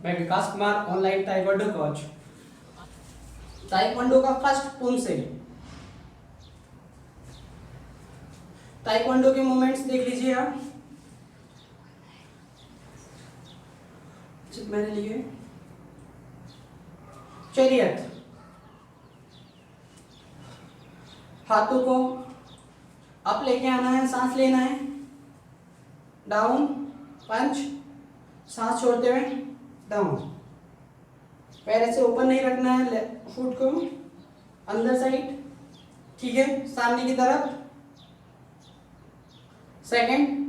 मैं Vikas Kumar, online taekwondo coach. Taekwondo का first पोंसे। ताइक्वांडो के मूवमेंट्स देख लीजिए आप। मैंने लिए चैरियट, हाथों को अप लेके आना है, सांस लेना है, डाउन पंच, सांस छोड़ते हुए डाउन। पैर ऐसे ऊपर नहीं रखना है, फुट को अंदर साइड, ठीक है, सामने की तरफ। सेकंड,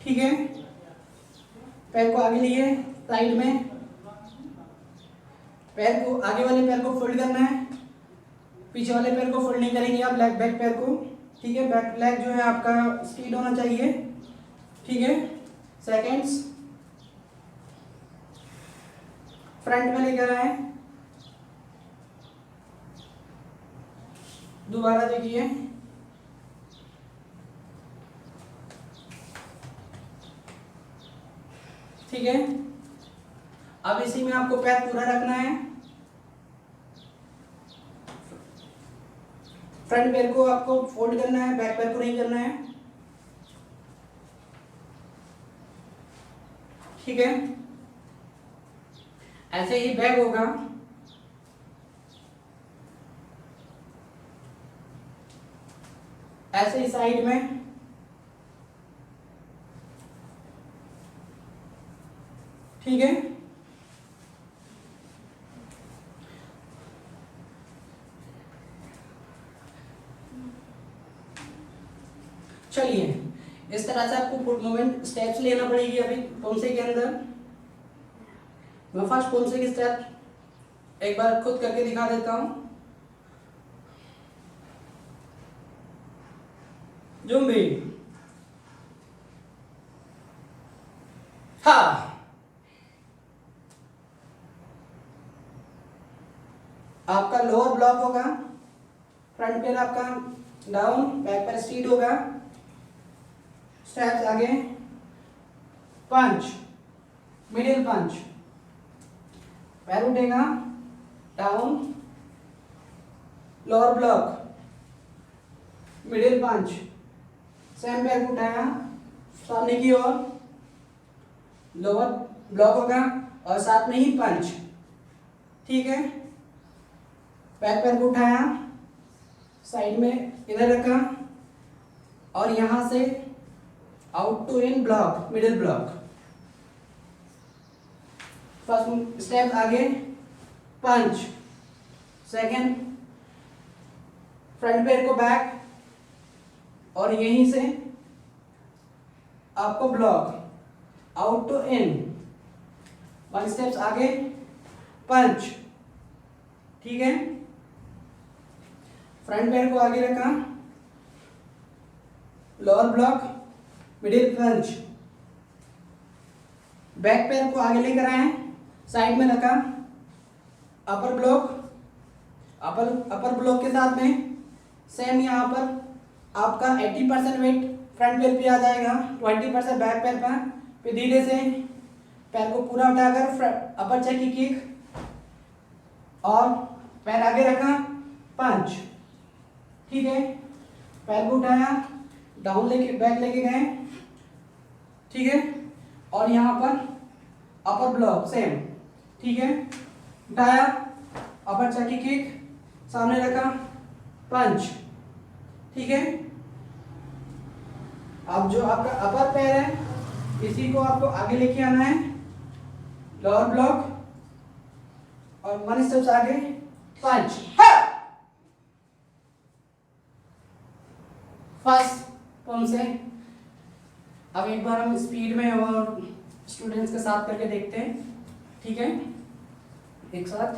ठीक है, पैर को आगे लिए साइड में, पैर को आगे वाले पैर को फोल्ड करना है, पीछे वाले पैर को फोल्ड नहीं करेंगे आप, लेग बैक पैर को, ठीक है, बैक लेग जो है आपका स्ट्रेट होना चाहिए, ठीक है। सेकंड्स, फ्रंट में लेकर आए, दोबारा देखिए, ठीक है। अब इसी में आपको पैर पूरा रखना है, फ्रंट पैर को आपको फोल्ड करना है, बैक पैर को नहीं करना है, ठीक है। ऐसे ही बैक होगा, ऐसे ही साइड में, ठीक है। चलिए, इस तरह से आपको फुट मूवमेंट स्टेप्स लेना पड़ेगी अभी पोंसे के अंदर। मैं फर्स्ट पोंसे की स्टेप एक बार खुद करके दिखा देता हूं। जुम्बी, हा, आपका लोअर ब्लॉक होगा, फ्रंट पैर आपका डाउन, बैक पैर स्ट्रेट होगा, स्टेप्स आगे, पंच, मिडिल पंच, पैर उठेगा, डाउन, लोअर ब्लॉक, मिडिल पंच, सेम पैर को उठाया सामने की ओर, लोअर ब्लॉक होगा और साथ में ही पंच, ठीक है। बैक पैर को उठाया, साइड में इधर रखा और यहां से out to in block, middle block. First step आगे, पंच, सेकंड फ्रंट पैर को बैक और यहीं से आपको block, out to in, one steps आगे, पंच, ठीक है। फ्रंट पैर को आगे रखा, lower block, middle punch, back पैर को आगे लेकर आए, साइड में रखा, अपर ब्लॉक, अपर ब्लॉक के साथ में सेम यहाँ पर आपका 80% वेट फ्रंट पैर पे आ जाएगा, 20% बैक पैर पर। फिर धीरे से पैर को पूरा उठाकर अपर चेक की किक और पैर आगे रखा, पंच, ठीक है। पैर को उठाया, डाउन लेके बैक लेके गए, ठीक है, और यहाँ पर अपर ब्लॉक सेम, ठीक है, उठाया, अपर चेक की किक, सामने रखा, पंच, ठीक है। अब जो आपका अपर पैर है इसी को आपको आगे लेके आना है, लोअर ब्लॉक और वन स्टेप्स आगे, पंच, फर्स्ट पोंसे। अब एक बार हम स्पीड में और स्टूडेंट्स के साथ करके देखते हैं, ठीक है, एक साथ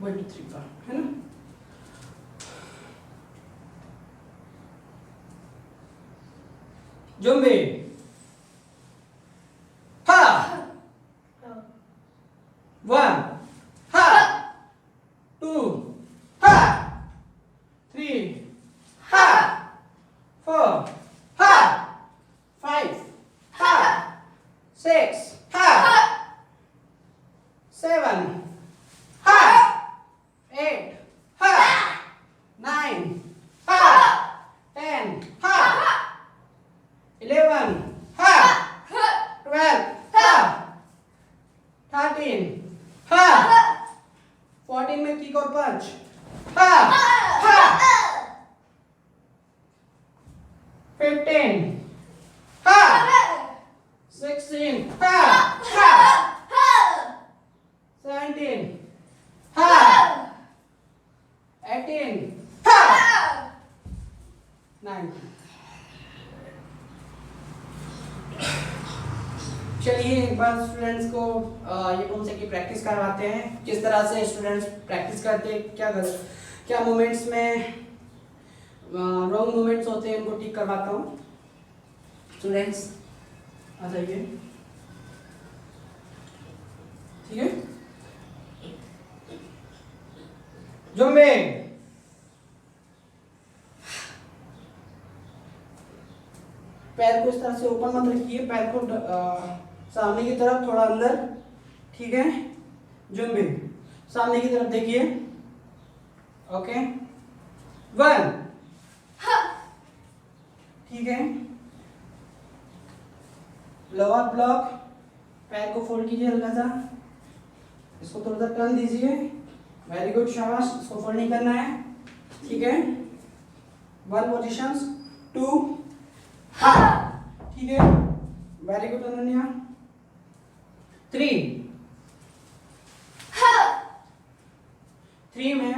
1 2 3 4, है ना। जुम्बी, हा, 1, हा, 2, हा, 3, हा, 4, 14 ha 16 ha 17 ha 18 ha 19। चलिए एक बार स्टूडेंट्स को ये कौन से की प्रैक्टिस करवाते हैं, किस तरह से स्टूडेंट्स प्रैक्टिस करते हैं, क्या मोमेंट्स में रॉन्ग मोमेंट्स होते हैं उनको ठीक करवाता हूँ। स्टूडेंट्स आ जाइए, ठीक है। जुम्बे, पैर को इस तरह से ऊपर मत रखिए, पैर को सामने की तरफ थोड़ा अंदर, ठीक है। जुम्बे सामने की तरफ देखिए, ओके। 1 ठीक है। लोअर ब्लॉक, पैर को फोल्ड कीजिए हल्का सा, इसको थोड़ा सा टर्न दीजिए, वेरी गुड, शाबाश। इसको फोल्ड नहीं करना है, ठीक है। 1 पोजिशंस, 2 ठीक है, वेरी गुड अनन्या। 3 में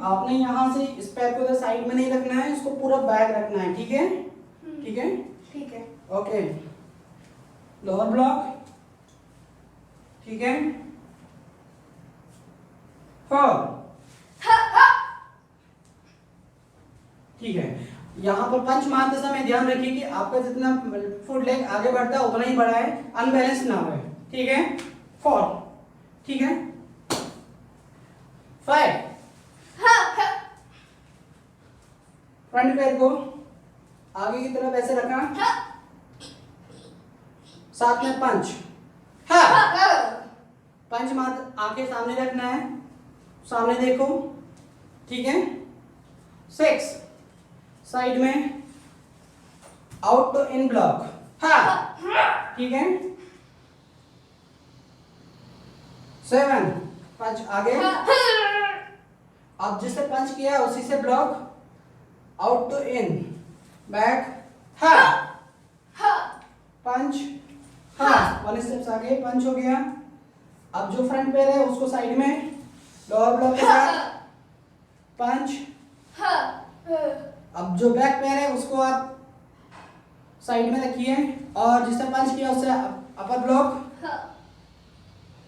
आपने यहां से इस पैर को साइड में नहीं रखना है, इसको पूरा बैक रखना है, ठीक है। ठीक है, ठीक है, ओके। लोअर ब्लॉक, ठीक है। 4 ठीक है। यहाँ पर पंच मारते समय ध्यान रखिए कि आपका जितना फुट लेग आगे बढ़ता है उतना ही बढ़ा है, अनबैलेंस ना हो, ठीक है। 4 ठीक है। 5 फ्रंट पैर को आगे की तरफ ऐसे रखा, साथ में पंच, पंच मार, आंखें सामने रखना है, सामने देखो, ठीक है। 6 साइड में आउट टू इन ब्लॉक, ठीक है। 7 पंच आगे, अब जिससे पंच किया उसी से block, out to in, back, punch, 1 steps आगे, पंच हो गया। अब जो फ्रंट पैर है उसको साइड में लोअर ब्लॉक के साथ पंच, अब जो बैक पैर है उसको आप साइड में रखिए, और जिससे पंच किया उससे अपर ब्लॉक,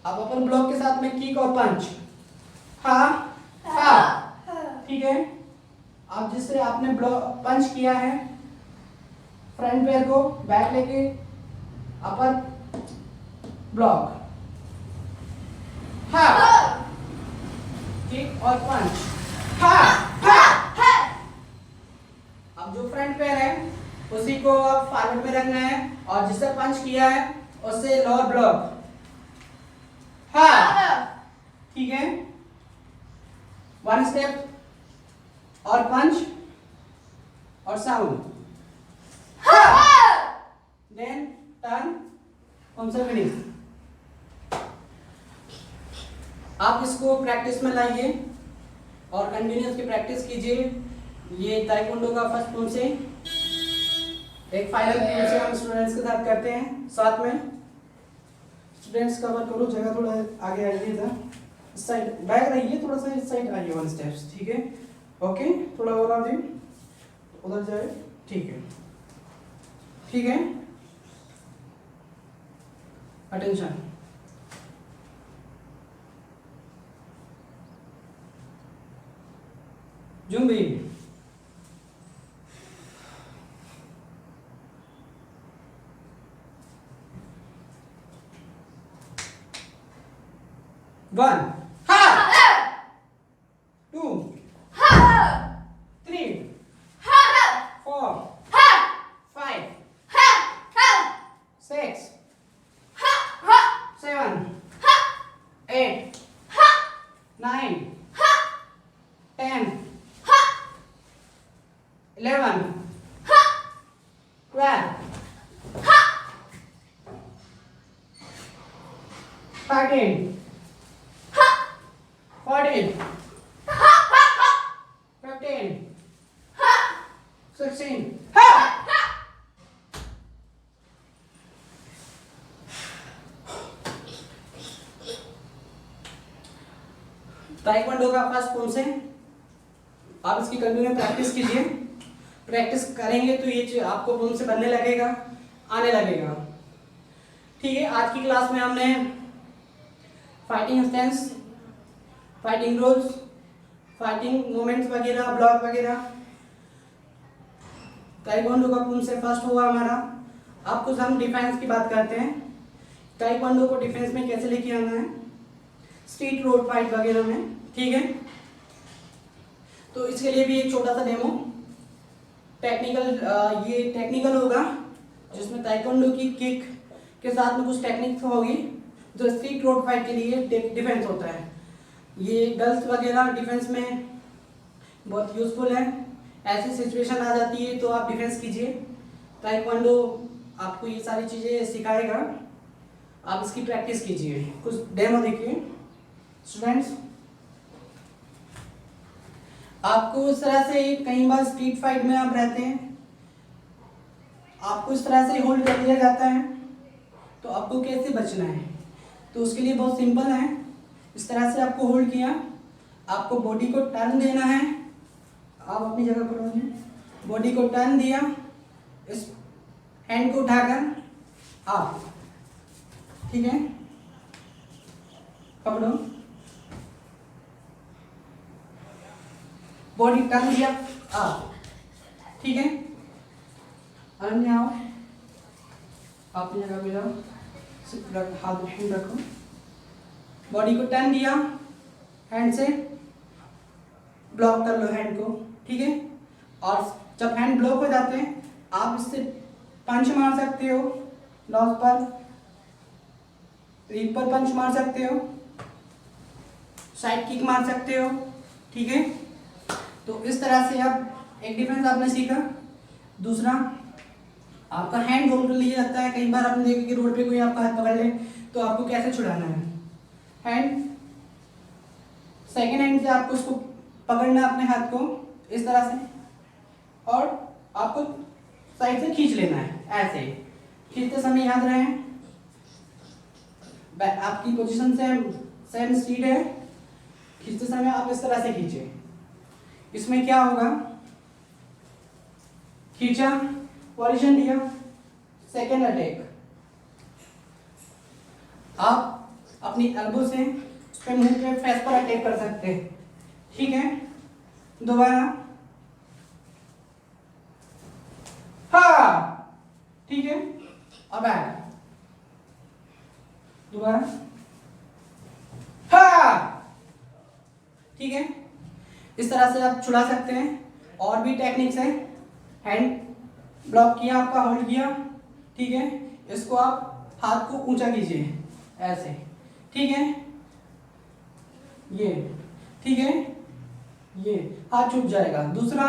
अब अपर ब्लॉक के साथ में किक और पंच, ठीक है। अब जिससे आपने ब्लॉक पंच किया है फ्रंट पैर को बैक लेके अपर ब्लॉक, किक और पंच, अब जो फ्रंट पैर है उसी को अब फॉरवर्ड में रखना है, और जिससे पंच किया है उससे लोअर ब्लॉक, ठीक है। 1 स्टेप और पंच और साउंड, देन टर्न, हमसे फिनिश। आप इसको प्रैक्टिस में लाइए और कंटिन्यूस की प्रैक्टिस कीजिए। ये ताइक्वांडो का फर्स्ट फॉर्म से एक फाइनल फॉर्म से हम स्टूडेंट्स के साथ करते हैं साथ में। स्टूडेंट्स कवर करो, जगह थोड़ा आगे आइए, था इस साइड बैक रहिए, थोड़ा सा इस साइड आइए 1 स्टेप्स, ठीक है। ओके, थोड़ा और आ जाइए, उधर जाए, ठीक है, ठीक है। अटेंशन, जुम्बी, वन, 2 3 4 5 6 7 8 9 10 11 12 13 14 15 16 ताइक्वांडो का फर्स्ट पोज है, आप इसकी कंटिन्यू प्रैक्टिस कीजिए। प्रैक्टिस करेंगे तो ये आपको पोज से बनने लगेगा, आने लगेगा। ठीक है, आज की क्लास में हमने fighting stance, fighting rolls, fighting movements वगैरह, ब्लॉक वगैरह, ताइक्वांडो का पोज से फर्स्ट हुआ हमारा। अब कुछ हम डिफेंस की बात करते हैं, ताइक्वांडो को डिफेंस में कैसे लेके आना है स्ट्रीट रोड फाइट वगैरह में। ठीक है, तो इसके लिए भी एक छोटा सा डेमो टेक्निकल, ये टेक्निकल होगा जिसमें ताइक्वांडो की किक के साथ में कुछ टेक्निक्स होगी जो स्ट्रीट रोड फाइट के लिए डिफेंस होता है। ये गर्ल्स वगैरह डिफेंस में बहुत यूजफुल है। ऐसी सिचुएशन आ जाती है तो आप डिफेंस कीजिए, ताइक्वांडो आपको ये सारी चीज़ें सिखाएगा, आप इसकी प्रैक्टिस कीजिए। कुछ डेमो देखिए स्टूडेंट्स। आपको इस तरह से कई बार स्ट्रीट फाइट में आप रहते हैं, आपको इस तरह से होल्ड कर लिया जाता है, तो आपको कैसे बचना है? तो उसके लिए बहुत सिंपल है। इस तरह से आपको होल्ड किया, आपको बॉडी को टर्न देना है। आप अपनी जगह पर रहिए, बॉडी को टर्न दिया, इस हैंड को उठाकर आप, ठीक है, पकड़ो, बॉडी टर्न दिया आप, ठीक है, आराम से आओ, अपनी जगह पे जाओ, सिर्फ हाथ हैंड रखो, बॉडी को टर्न दिया, हैंड से ब्लॉक कर लो हैंड को, ठीक है। और जब हैंड ब्लॉक हो जाते हैं आप इससे पंच मार सकते हो, लॉस पर, रिप पर पंच मार सकते हो, साइड किक मार सकते हो, ठीक है। तो इस तरह से आप एक डिफेंस आपने सीखा। दूसरा, आपका हैंड होल्ड कर लिया जाता है। कई बार आपने देखा कि रोड पे कोई आपका हाथ पकड़ ले तो आपको कैसे छुड़ाना है। हैंड, सेकेंड हैंड से आपको उसको पकड़ना अपने हाथ को इस तरह से, और आपको साइड से खींच लेना है। ऐसे खींचते समय याद रहे आपकी पोजीशन सेम स्ट्रीट है, खींचते समय आप इस तरह से खींचे। इसमें क्या होगा, खींचा, पोजीशन दिया, सेकेंड अटैक, आप अपनी एल्बो से उस पे मुंह पे फेस पर अटैक कर सकते हैं, ठीक है। दोबारा, हाँ, ठीक है, अब बैक, दोबारा, हाँ, ठीक है। इस तरह से आप छुड़ा सकते हैं। और भी टेक्निक्स हैं। हैंड ब्लॉक किया, आपका होल्ड किया, ठीक है, इसको आप हाथ को ऊंचा कीजिए ऐसे, ठीक है, ये, ठीक है, ये हाथ छूट जाएगा। दूसरा,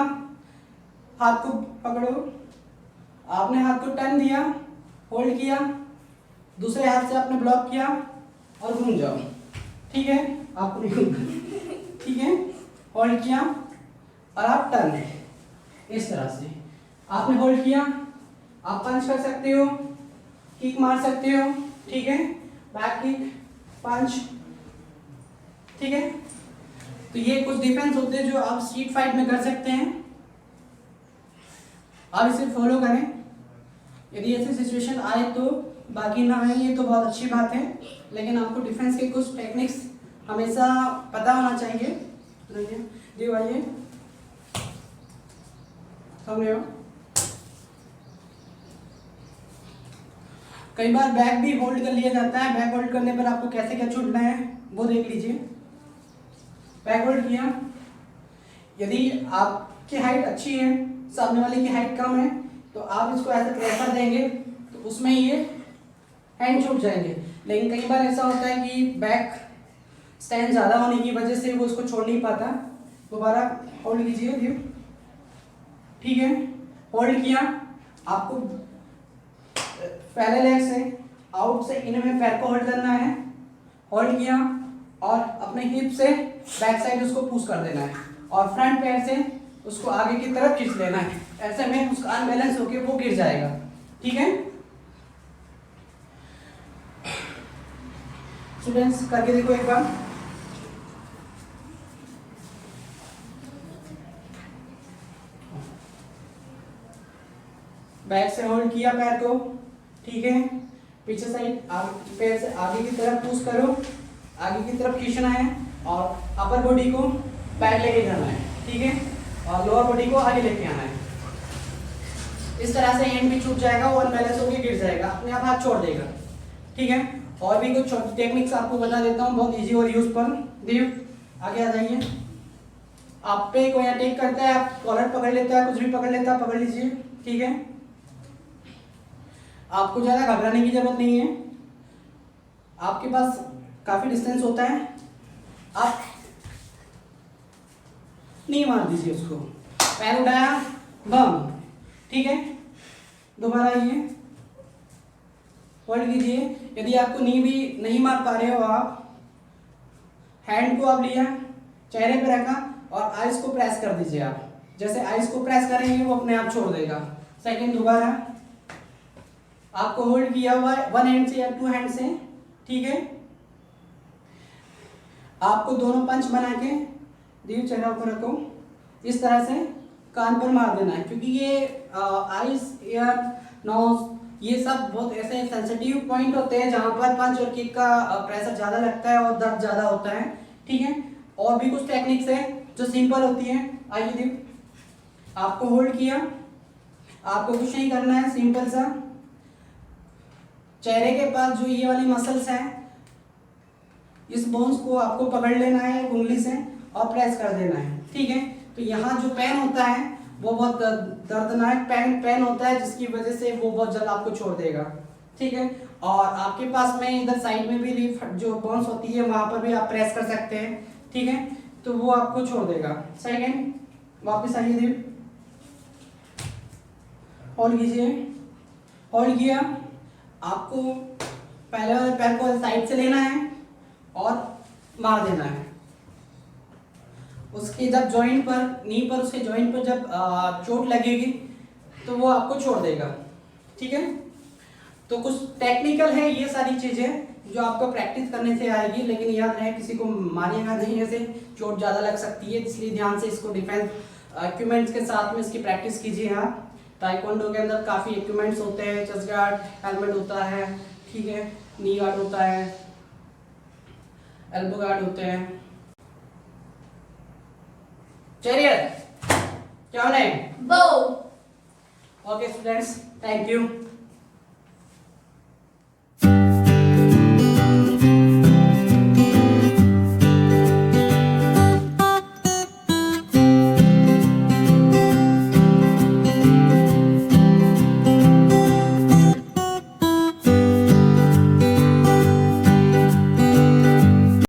हाथ को पकड़ो, आपने हाथ को टर्न दिया, होल्ड किया, दूसरे हाथ से आपने ब्लॉक किया और घूम जाओ, ठीक है, आपको नहीं घूमना, ठीक है, होल्ड किया और आप टर्न, इस तरह से आपने होल्ड किया, आप पंच कर सकते हो, किक मार सकते हो, ठीक है, बैक किक, पंच, ठीक है। तो ये कुछ डिफेंस होते हैं जो आप स्ट्रीट फाइट में कर सकते हैं। आप इसे फॉलो करें। यदि ऐसी सिचुएशन आए तो, बाकी ना आए ये तो बहुत अच्छी बात है, लेकिन आपको डिफेंस के कुछ टेक्निक्स हमेशा पता होना चाहिए। जी आइए, समझ हो। कई बार बैक भी होल्ड कर लिया जाता है। बैक होल्ड करने पर आपको कैसे क्या छूटना है वो देख लीजिए। बैक होल्ड किया, यदि आपकी हाइट अच्छी है, सामने वाले की हाइट कम है, तो आप इसको ऐसे प्रेशर देंगे तो उसमें ये हैंड छूट जाएंगे। लेकिन कई बार ऐसा होता है कि बैक स्टैंड ज़्यादा होने की वजह से वो उसको छोड़ नहीं पाता। दोबारा होल्ड कीजिए, ठीक है, होल्ड किया, आपको पहले लेग से आउट से इन में पैर को होल्ड करना है, होल्ड किया और अपने हिप से बैक साइड उसको पुश कर देना है और फ्रंट पैर से उसको आगे की तरफ खींच लेना है। ऐसे में उसका अनबैलेंस होके वो गिर जाएगा, ठीक है। स्टूडेंट्स करके देखो एक बार। बैक से होल्ड किया पैर को, ठीक है। पीछे साइड पैर से आगे की तरफ पुश करो, आगे की तरफ खींचना है और अपर बॉडी को बैक लेके जाना है, ठीक है, और लोअर बॉडी को आगे लेके आना है। इस तरह से एंड भी छूट जाएगा और बैलेंस होकर गिर जाएगा, अपने आप हाथ छोड़ देगा, ठीक है। और भी कुछ टेक्निक्स आपको बता देता हूँ, बहुत इजी और यूजफुल। देखिए आगे आ जाइए। आप पे कोई अटैक करता है, आप कॉलर पकड़ लेता है, कुछ भी पकड़ लेता है, पकड़ लीजिए, ठीक है। आपको ज़्यादा घबराने की जरूरत नहीं है, आपके पास काफ़ी डिस्टेंस होता है, आप नहीं मार दीजिए उसको। पैर उठाया, बम, ठीक है। दोबारा आइए, होल्ड कीजिए। यदि आपको नी भी नहीं मार पा रहे हो, आप हैंड को आप लिया, चेहरे पे रखा और आइज को प्रेस कर दीजिए। आप जैसे आइज को प्रेस करेंगे वो अपने आप छोड़ देगा। सेकंड, दोबारा आपको होल्ड किया हुआ है वन हैंड से या टू हैंड से, ठीक है। आपको दोनों पंच बना के दिए, चेहरा ऊपर रखो, इस तरह से कान पर मार देना है, क्योंकि ये आइज, ईयर, नोज, ये सब बहुत ऐसे सेंसिटिव पॉइंट होते हैं जहां पर पंच और किक का प्रेशर ज़्यादा लगता है और दर्द ज़्यादा होता है, ठीक है। और भी कुछ टेक्निक्स है जो सिंपल होती हैं। आइए देखिए, आपको होल्ड किया, आपको कुछ नहीं करना है, सिंपल सा चेहरे के पास जो ये वाली मसल्स हैं, इस बोन्स को आपको पकड़ लेना है उंगली से और प्रेस कर देना है, ठीक है। तो यहाँ जो पेन होता है वो बहुत दर्दनाक पेन होता है, जिसकी वजह से वो बहुत जल्द आपको छोड़ देगा, ठीक है। और आपके पास में इधर साइड में भी जो बोन्स होती है वहाँ पर भी आप प्रेस कर सकते हैं, ठीक है, तो वो आपको छोड़ देगा। सेकेंड, वापस आइए, दी होल्ड कीजिए, होल्ड किया, आपको पहले वाले पैर को साइड से लेना है और मार देना है। उसके जब जॉइंट पर, नी पर, उसके जॉइंट पर जब चोट लगेगी तो वो आपको छोड़ देगा, ठीक है। तो कुछ टेक्निकल है ये सारी चीज़ें जो आपको प्रैक्टिस करने से आएगी, लेकिन याद रहे किसी को मारिएगा नहीं, ऐसे चोट ज़्यादा लग सकती है, इसलिए ध्यान से इसको डिफेंस इक्विपमेंट्स के साथ में इसकी प्रैक्टिस कीजिए आप। ताइक्वांडो के अंदर काफ़ी इक्विपमेंट्स होते हैं, चेस्ट गार्ड, हेलमेट होता है, ठीक है, नी गार्ड होता है, एल्बो गार्ड होते हैं। चलिए क्या नहीं, Bow. Okay students, thank you.